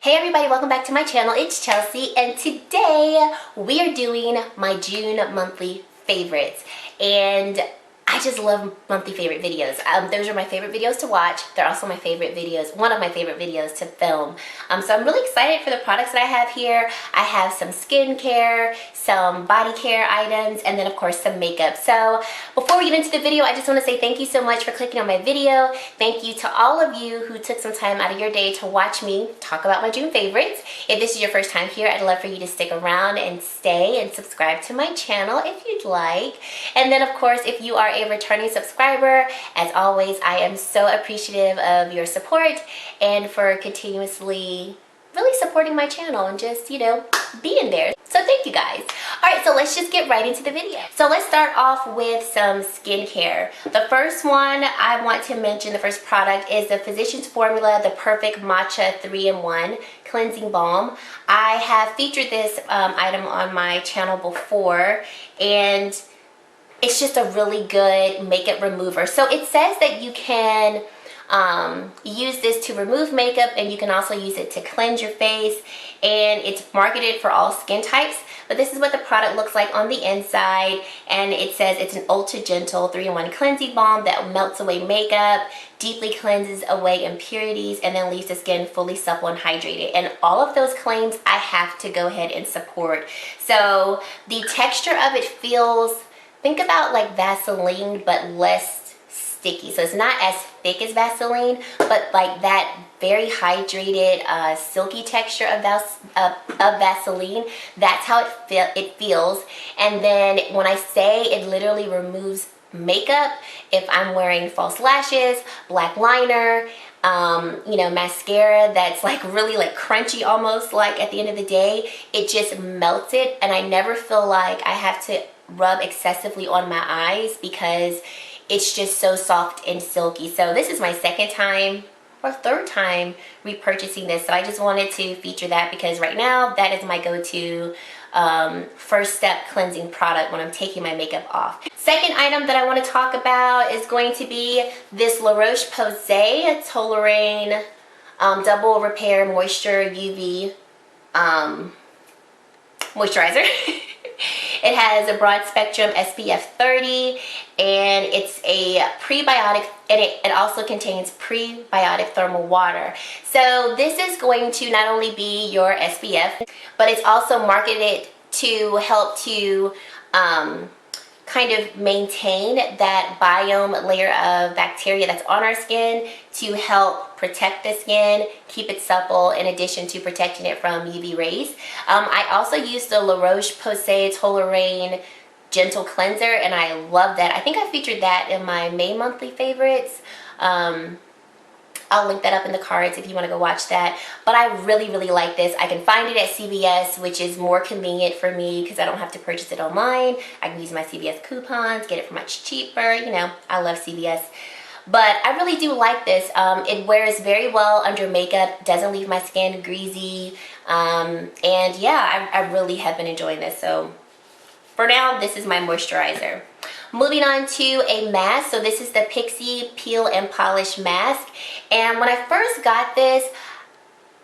Hey everybody, welcome back to my channel. It's Chelsea and today we are doing my June monthly favorites, and I just love monthly favorite videos. Those are my favorite videos to watch. They're also my favorite videos, one of my favorite videos to film. So I'm really excited for the products that I have here. I have some skincare, some body care items, and then of course some makeup. So before we get into the video, I just want to say thank you so much for clicking on my video. Thank you to all of you who took some time out of your day to watch me talk about my June favorites. If this is your first time here, I'd love for you to stick around and stay and subscribe to my channel if you'd like. And then of course, if you are a returning subscriber, as always, I am so appreciative of your support and for continuously really supporting my channel and just, you know, being there. So thank you guys. All right, so let's just get right into the video. So let's start off with some skincare. The first one I want to mention, the first product, is the Physicians Formula, the Perfect Matcha 3-in-1 Cleansing Balm. I have featured this item on my channel before, and it's just a really good makeup remover. So it says that you can use this to remove makeup, and you can also use it to cleanse your face, and it's marketed for all skin types. But this is what the product looks like on the inside, and it says it's an Ulta Gentle 3-in-1 cleansing balm that melts away makeup, deeply cleanses away impurities, and then leaves the skin fully supple and hydrated. And all of those claims I have to go ahead and support. So the texture of it feels, think about like Vaseline but less sticky. So it's not as thick as Vaseline, but like that very hydrated silky texture of Vaseline. That's how it feels. And then when I say it literally removes makeup, if I'm wearing false lashes, black liner, you know, mascara that's like really like crunchy almost, like at the end of the day, it just melts it, and I never feel like I have to rub excessively on my eyes because it's just so soft and silky. So this is my second time or third time repurchasing this, so I just wanted to feature that because right now that is my go-to first step cleansing product when I'm taking my makeup off. Second item that I want to talk about is going to be this Roche-Posay Toleriane Double Repair Moisture UV Moisturizer. It has a broad spectrum SPF 30, and it's a prebiotic, and it also contains prebiotic thermal water. So this is going to not only be your SPF, but it's also marketed to help to kind of maintain that biome layer of bacteria that's on our skin to help protect the skin, keep it supple, in addition to protecting it from UV rays. I also use the Roche-Posay Toleriane Gentle Cleanser, and I love that. I think I featured that in my May monthly favorites. I'll link that up in the cards if you want to go watch that. But I really, really like this. I can find it at CVS, which is more convenient for me because I don't have to purchase it online. I can use my CVS coupons, get it for much cheaper. You know, I love CVS. But I really do like this. It wears very well under makeup, doesn't leave my skin greasy. And yeah, I really have been enjoying this. So for now, this is my moisturizer. Moving on to a mask. So this is the Pixi Peel and Polish Mask. And when I first got this,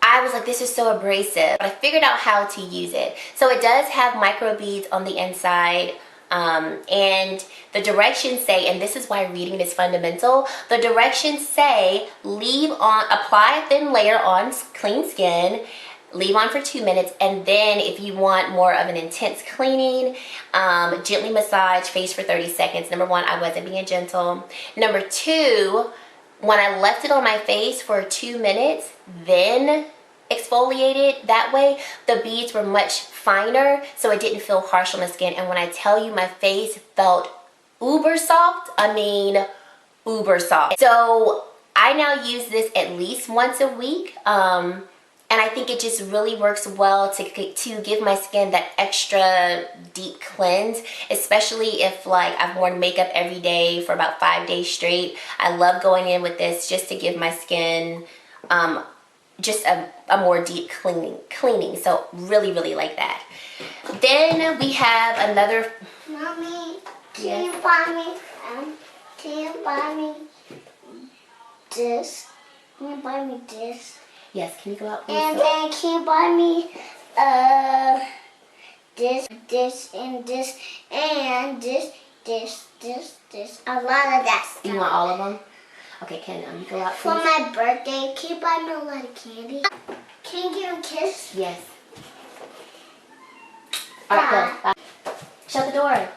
I was like, this is so abrasive. But I figured out how to use it. So it does have micro beads on the inside. And the directions say, and this is why reading is fundamental, the directions say apply a thin layer on clean skin, leave on for 2 minutes, and then if you want more of an intense cleaning, gently massage face for 30 seconds. Number one, I wasn't being gentle. Number two, when I left it on my face for 2 minutes, then exfoliated that way, the beads were much finer, so it didn't feel harsh on the skin. And when I tell you my face felt uber soft, I mean uber soft. So I now use this at least once a week. And I think it just really works well to give my skin that extra deep cleanse, especially if like I've worn makeup every day for about 5 days straight. I love going in with this just to give my skin just a more deep cleaning. So really, really like that. Then we have another. Mommy, can you buy me this? Can you buy me this? Yes, can you go out, please? And then can you buy me this, and this, and this. A lot of that stuff. You want all of them? Okay, can you go out, please? For my birthday, can you buy me a lot of candy? Can you give a kiss? Yes. All right, go. Bye. Shut the door.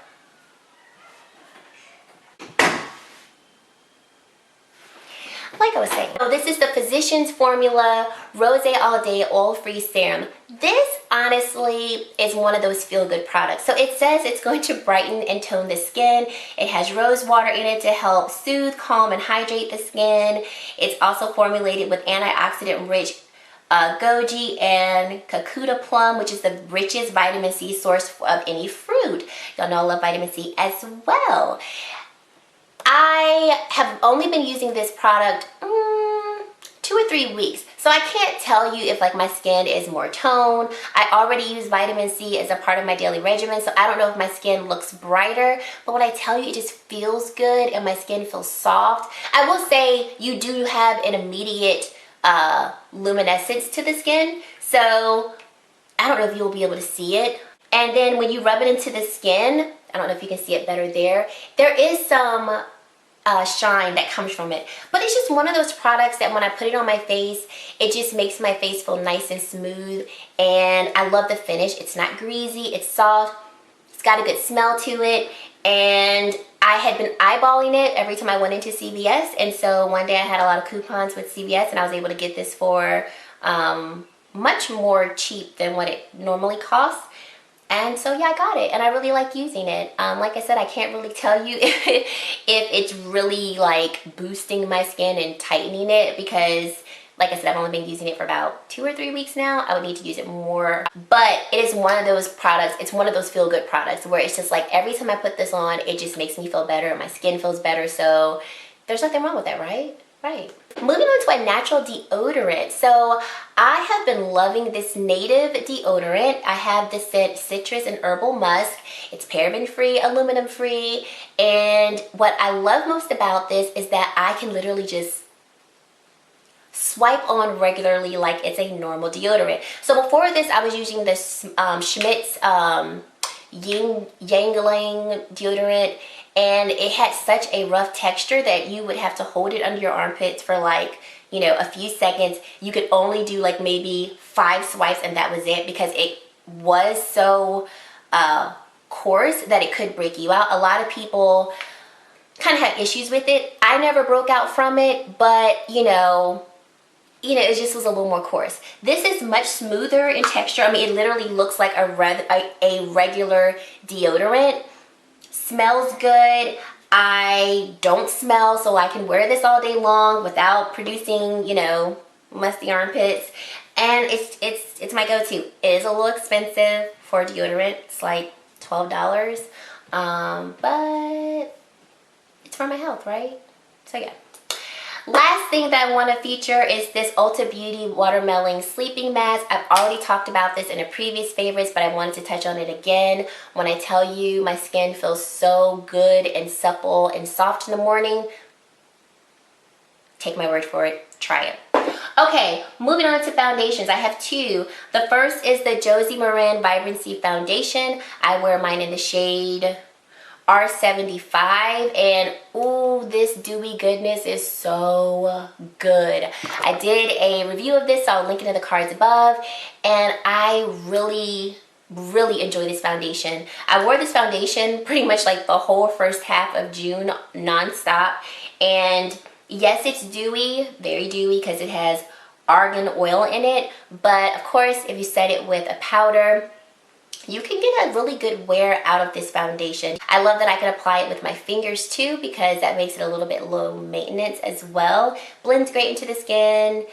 Like I was saying, so this is the Physicians Formula Rose All Day Oil-Free Serum. This honestly is one of those feel-good products. So it says it's going to brighten and tone the skin. It has rose water in it to help soothe, calm, and hydrate the skin. It's also formulated with antioxidant-rich goji and kakuta plum, which is the richest vitamin C source of any fruit. Y'all know I love vitamin C as well. I have only been using this product 2 or 3 weeks, so I can't tell you if like my skin is more toned. I already use vitamin C as a part of my daily regimen, so I don't know if my skin looks brighter, but when I tell you, it just feels good and my skin feels soft. I will say you do have an immediate luminescence to the skin, so I don't know if you'll be able to see it. And then when you rub it into the skin, I don't know if you can see it better there, there is some shine that comes from it. But it's just one of those products that when I put it on my face, it just makes my face feel nice and smooth. And I love the finish. It's not greasy, it's soft, it's got a good smell to it. And I had been eyeballing it every time I went into CVS. And so one day I had a lot of coupons with CVS and I was able to get this for much more cheap than what it normally costs. And so yeah, I got it and I really like using it. Like I said, I can't really tell you if it's really like boosting my skin and tightening it, because like I said, I've only been using it for about 2 or 3 weeks now. I would need to use it more. But it is one of those products, it's one of those feel-good products where it's just like every time I put this on, it just makes me feel better. My skin feels better. So there's nothing wrong with that, right? Right. Moving on to a natural deodorant. So I have been loving this native deodorant. I have the scent Citrus and Herbal Musk. It's paraben-free, aluminum-free. And what I love most about this is that I can literally just swipe on regularly like it's a normal deodorant. So before this, I was using this Schmidt's Ying Yangling deodorant, and it had such a rough texture that you would have to hold it under your armpits for like, you know, a few seconds. You could only do like maybe 5 swipes and that was it, because it was so coarse that it could break you out. A lot of people kind of have issues with it. I never broke out from it, but you know, it just was a little more coarse. This is much smoother in texture. I mean, it literally looks like a regular deodorant. Smells good. I don't smell, so I can wear this all day long without producing, you know, musty armpits. And it's my go-to. It is a little expensive for deodorant. It's like $12. But it's for my health, right? So yeah. Last thing that I want to feature is this Ulta Beauty Watermelon Sleeping Mask. I've already talked about this in a previous favorites, but I wanted to touch on it again. When I tell you my skin feels so good and supple and soft in the morning, take my word for it. Try it. Okay, moving on to foundations. I have 2. The first is the Josie Maran Vibrancy Foundation. I wear mine in the shade R75, and ooh, this dewy goodness is so good. I did a review of this, so I'll link it in the cards above, and I really enjoy this foundation. I wore this foundation pretty much like the whole first half of June non-stop, and yes, it's dewy, very dewy, because it has argan oil in it, but of course if you set it with a powder, you can get a really good wear out of this foundation. I love that I can apply it with my fingers too, because that makes it a little bit low maintenance as well. Blends great into the skin.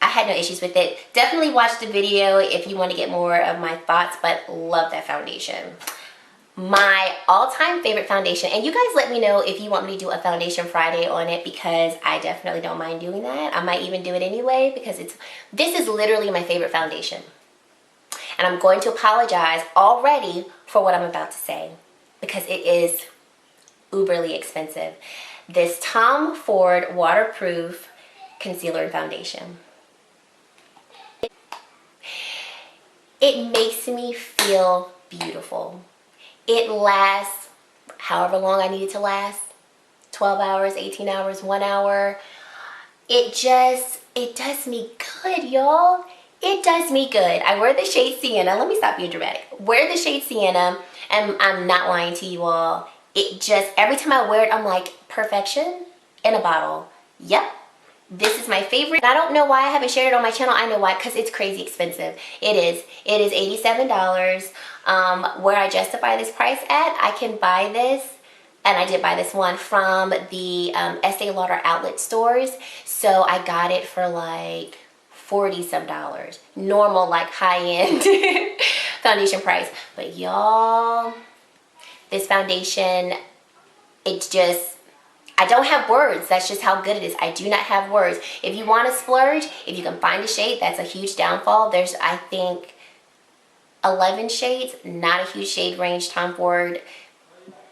I had no issues with it. Definitely watch the video if you want to get more of my thoughts, but love that foundation. My all-time favorite foundation, and you guys let me know if you want me to do a foundation Friday on it, because I definitely don't mind doing that. I might even do it anyway, because this is literally my favorite foundation. And I'm going to apologize already for what I'm about to say, because it is uberly expensive. This Tom Ford Waterproof Concealer and Foundation. It makes me feel beautiful. It lasts however long I need it to last. 12 hours, 18 hours, 1 hour. It does me good, y'all. It does me good. I wear the shade Sienna. Let me stop being dramatic. Wear the shade Sienna, and I'm not lying to you all. It just, every time I wear it, I'm like, perfection in a bottle. Yep. This is my favorite. I don't know why I haven't shared it on my channel. I know why, because it's crazy expensive. It is. It is $87. Where I justify this price at, I can buy this, and I did buy this one from the Estee Lauder outlet stores. So I got it for like 40 some dollars. Normal, like high-end foundation price. But y'all, this foundation, it's just, I don't have words. That's just how good it is. I do not have words. If you want to splurge, if you can find a shade, that's a huge downfall. There's, I think, 11 shades. Not a huge shade range. Tom Ford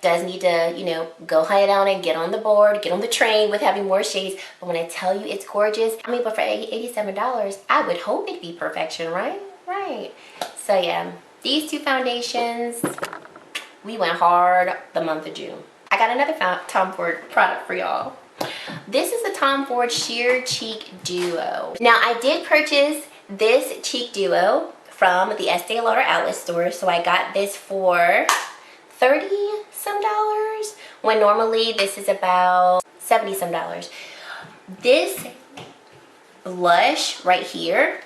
does need to, you know, go high down and get on the board, get on the train with having more shades. But when I tell you it's gorgeous, I mean, but for $87, I would hope it'd be perfection, right? Right. So yeah, these two foundations, we went hard the month of June. I got another Tom Ford product for y'all. This is the Tom Ford Sheer Cheek Duo. Now, I did purchase this cheek duo from the Estee Lauder outlet store. So I got this for 30 some dollars, when normally this is about 70 some dollars. This blush right here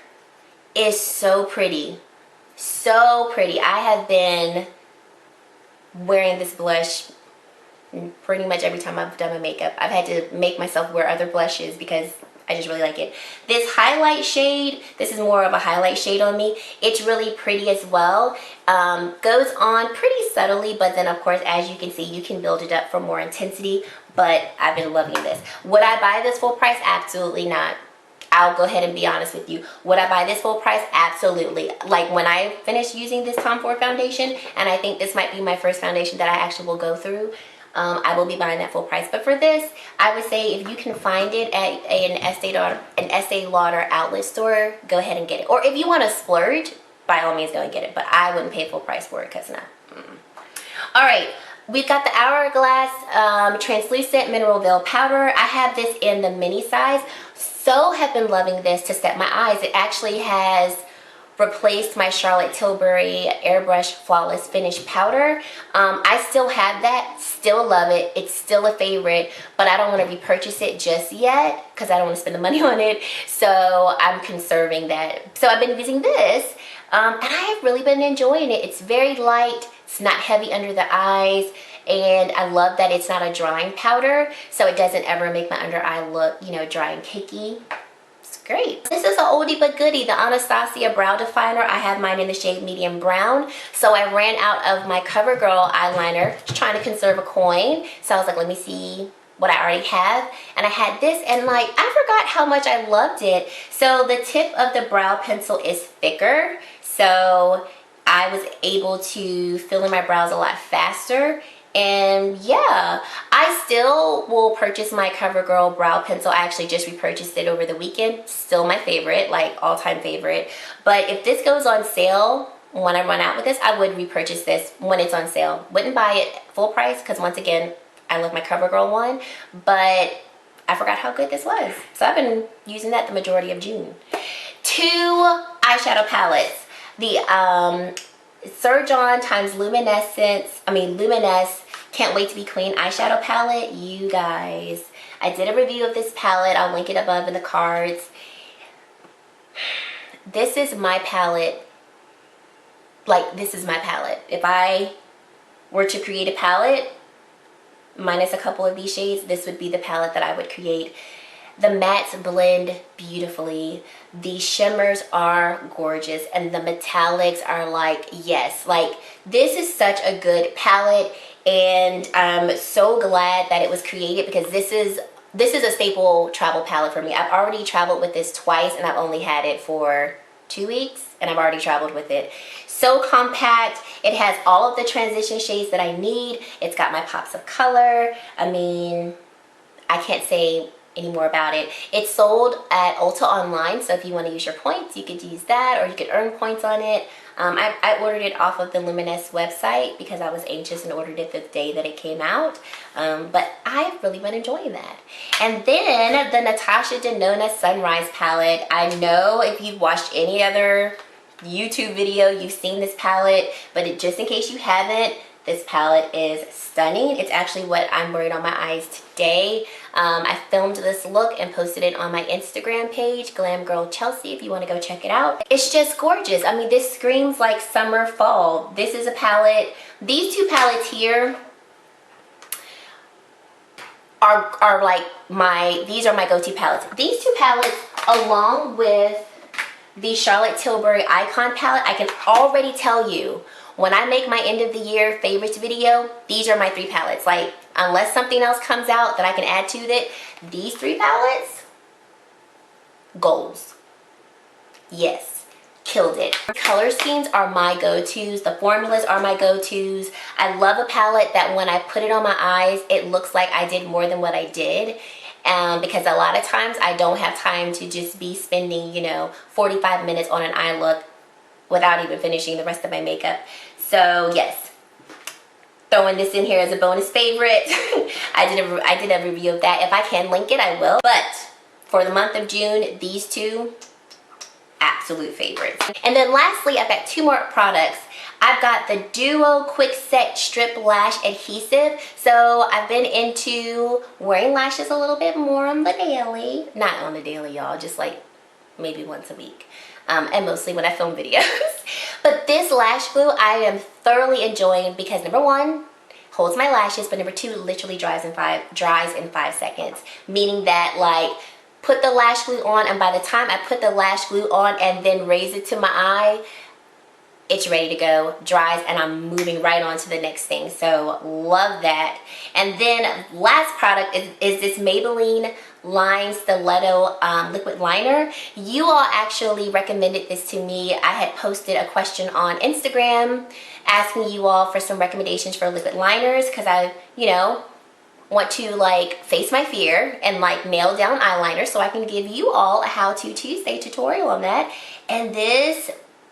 is so pretty. So pretty. I have been wearing this blush pretty much every time I've done my makeup. I've had to make myself wear other blushes because I just really like it. This highlight shade, this is more of a highlight shade on me. It's really pretty as well. Goes on pretty subtly, but then of course, as you can see, you can build it up for more intensity. But I've been loving this. Would I buy this full price? Absolutely not. I'll go ahead and be honest with you. Would I buy this full price? Absolutely. Like when I finish using this Tom Ford foundation, and I think this might be my first foundation that I actually will go through, I will be buying that full price. But for this, I would say if you can find it at an Estee Lauder outlet store, go ahead and get it. Or if you want to splurge, by all means go and get it. But I wouldn't pay full price for it because no. All right, we've got the Hourglass Translucent Mineral Veil Powder. I have this in the mini size. So have been loving this to set my eyes. It actually has replaced my Charlotte Tilbury Airbrush Flawless Finish Powder. I still have that, still love it. It's still a favorite, but I don't want to repurchase it just yet because I don't want to spend the money on it. So I'm conserving that. So I've been using this, and I have really been enjoying it. It's very light. It's not heavy under the eyes. And I love that it's not a drying powder, so it doesn't ever make my under eye look, you know, dry and cakey. Great. This is an oldie but goodie, the Anastasia Brow Definer. I have mine in the shade medium brown. So I ran out of my CoverGirl eyeliner, just trying to conserve a coin. So I was like, let me see what I already have. And I had this, and like, I forgot how much I loved it. So the tip of the brow pencil is thicker. So I was able to fill in my brows a lot faster. And yeah, I still will purchase my CoverGirl brow pencil. I actually just repurchased it over the weekend. Still my favorite, like all-time favorite. But if this goes on sale, when I run out with this, I would repurchase this when it's on sale. Wouldn't buy it full price because once again, I love my CoverGirl one. But I forgot how good this was. So I've been using that the majority of June. 2 eyeshadow palettes. The Surge On times Luminess Can't Wait to Be Queen eyeshadow palette. You guys, I did a review of this palette. I'll link it above in the cards. This is my palette. Like, this is my palette. If I were to create a palette, minus a couple of these shades, this would be the palette that I would create. The mattes blend beautifully. The shimmers are gorgeous, and the metallics are like, yes, like this is such a good palette, and I'm so glad that it was created because this is a staple travel palette for me. I've already traveled with this twice, and I've only had it for 2 weeks, and I've already traveled with it. So compact. It has all of the transition shades that I need. It's got my pops of color. I mean, I can't say any more about it. It's sold at Ulta online, so if you want to use your points, you could use that, or you could earn points on it. I ordered it off of the Luminess website because I was anxious and ordered it the day that it came out. But I've really been enjoying that. And then the Natasha Denona Sunrise palette. I know if you've watched any other YouTube video, you've seen this palette, but just in case you haven't, this palette is stunning. It's actually what I'm wearing on my eyes today. I filmed this look and posted it on my Instagram page, Glam Girl Chelsea, if you want to go check it out. It's just gorgeous. I mean, this screams like summer, fall. This is a palette. These two palettes here are like these are my go-to palettes. These two palettes, along with the Charlotte Tilbury Icon palette, I can already tell you, when I make my end of the year favorites video, these are my 3 palettes. Like, unless something else comes out that I can add to it, these 3 palettes, goals. Yes, killed it. Color schemes are my go-tos. The formulas are my go-tos. I love a palette that when I put it on my eyes, it looks like I did more than what I did. Because a lot of times I don't have time to just be spending, you know, 45 minutes on an eye look without even finishing the rest of my makeup. So yes, throwing this in here as a bonus favorite. I did a review of that. If I can link it, I will. But for the month of June, these 2 absolute favorites. And then lastly, I've got 2 more products. I've got the Duo Quick Set Strip Lash Adhesive. So I've been into wearing lashes a little bit more on the daily. Not on the daily, y'all, just like maybe once a week. And mostly when I film videos. But this lash glue I am thoroughly enjoying because number 1, holds my lashes, but number 2, literally dries in 5 seconds. Meaning that, like, put the lash glue on, and by the time I put the lash glue on and then raise it to my eye, it's ready to go, dries, and I'm moving right on to the next thing. So love that. And then last product is this Maybelline Line Stiletto liquid liner. You all actually recommended this to me. I had posted a question on Instagram asking you all for some recommendations for liquid liners because I, you know, want to like face my fear and like nail down eyeliner, so I can give you all a how-to Tuesday tutorial on that. And this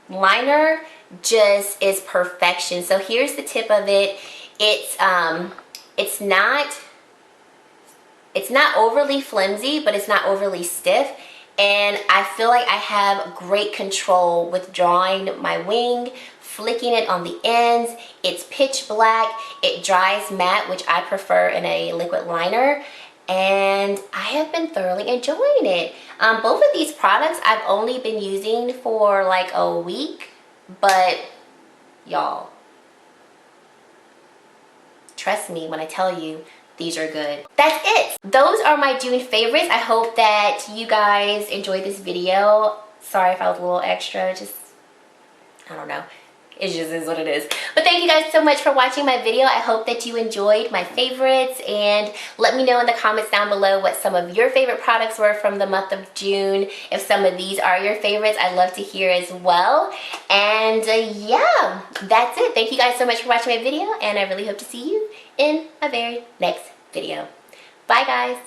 liner just is perfection. So here's the tip of it. It's not overly flimsy, but it's not overly stiff. And I feel like I have great control with drawing my wing, flicking it on the ends. It's pitch black. It dries matte, which I prefer in a liquid liner. And I have been thoroughly enjoying it. Both of these products I've only been using for like a week. But y'all, trust me when I tell you, these are good. That's it. Those are my June favorites. I hope that you guys enjoyed this video. Sorry if I was a little extra, just, I don't know. It just is what it is. But thank you guys so much for watching my video. I hope that you enjoyed my favorites, and let me know in the comments down below what some of your favorite products were from the month of June. If some of these are your favorites, I'd love to hear as well. And yeah, that's it. Thank you guys so much for watching my video, and I really hope to see you in my very next video. Bye guys.